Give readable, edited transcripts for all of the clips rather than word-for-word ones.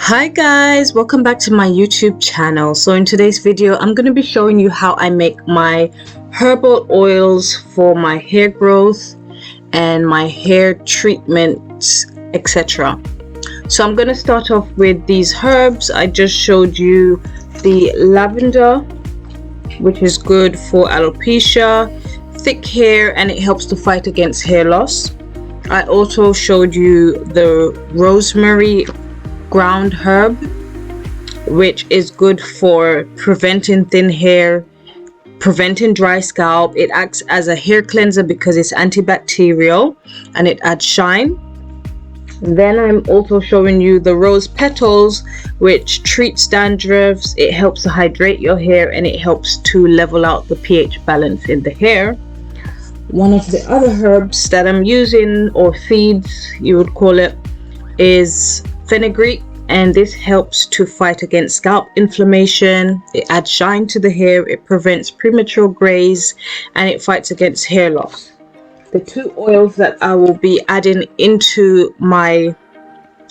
Hi guys, welcome back to my YouTube channel. So in today's video I'm going to be showing you how I make my herbal oils for my hair growth and my hair treatments, etc. So I'm going to start off with these herbs. I just showed you the lavender, which is good for alopecia, thick hair, and it helps to fight against hair loss. I also showed you the rosemary ground herb, which is good for preventing thin hair, preventing dry scalp. It acts as a hair cleanser because it's antibacterial and it adds shine. Then I'm also showing you the rose petals, which treats dandruffs. It helps to hydrate your hair and it helps to level out the pH balance in the hair. One of the other herbs that I'm using, or seeds you would call it, is fenugreek, and this helps to fight against scalp inflammation. It adds shine to the hair, it prevents premature grays, and it fights against hair loss. The two oils that I will be adding into my,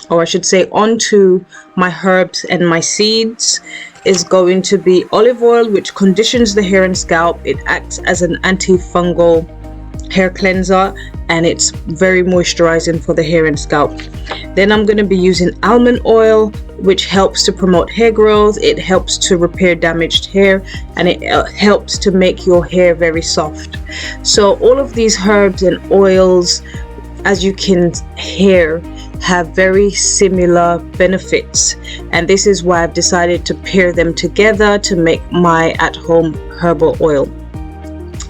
or I should say onto my herbs and my seeds, is going to be olive oil, which conditions the hair and scalp. It acts as an antifungal hair cleanser and it's very moisturizing for the hair and scalp. Then I'm going to be using almond oil, which helps to promote hair growth. It helps to repair damaged hair and it helps to make your hair very soft. So all of these herbs and oils, as you can hear, have very similar benefits, and this is why I've decided to pair them together to make my at-home herbal oil.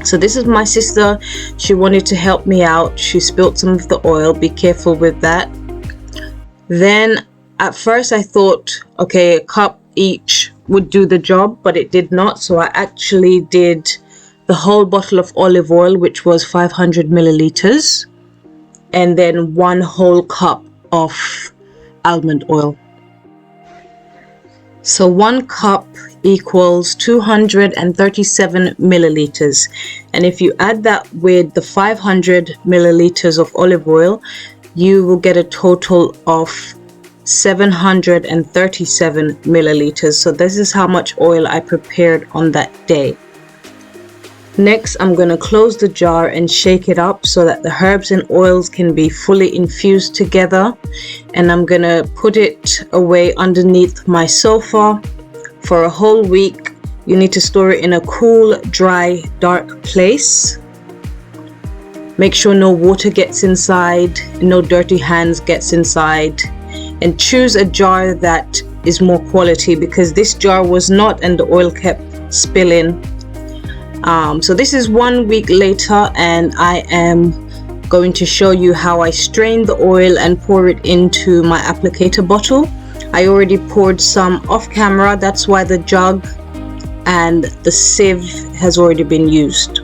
So this is my sister. She wanted to help me out. She spilled some of the oil. Be careful with that. Then at first I thought, okay, a cup each would do the job, but it did not. So I actually did the whole bottle of olive oil, which was 500 milliliters, and then 1 whole cup of almond oil. So 1 cup equals 237 milliliters, and if you add that with the 500 milliliters of olive oil, you will get a total of 737 milliliters. So this is how much oil I prepared on that day. Next, I'm going to close the jar and shake it up so that the herbs and oils can be fully infused together, and I'm going to put it away underneath my sofa for a whole week. You need to store it in a cool, dry, dark place. Make sure no water gets inside, no dirty hands gets inside, and choose a jar that is more quality, because this jar was not, and the oil kept spilling. So this is 1 week later, and I am going to show you how I strain the oil and pour it into my applicator bottle. I already poured some off camera, that's why the jug and the sieve has already been used.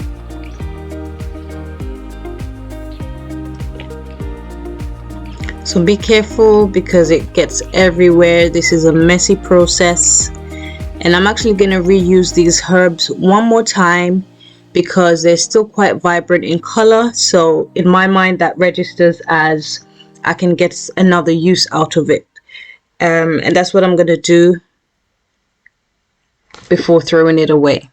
So be careful because it gets everywhere. This is a messy process. And I'm actually going to reuse these herbs one more time because they're still quite vibrant in color. So in my mind, that registers as I can get another use out of it. And that's what I'm going to do before throwing it away.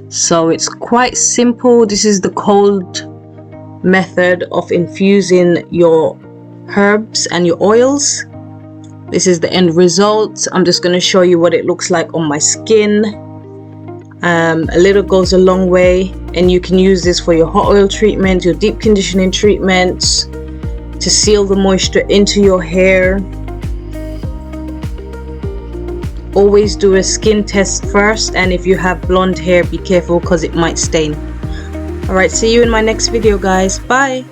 So it's quite simple. This is the cold method of infusing your herbs and your oils. This is the end result. I'm just going to show you what it looks like on my skin. A little goes a long way, and you can use this for your hot oil treatment, your deep conditioning treatments, to seal the moisture into your hair. Always do a skin test first, and if you have blonde hair, be careful because it might stain. Alright, see you in my next video, guys. Bye.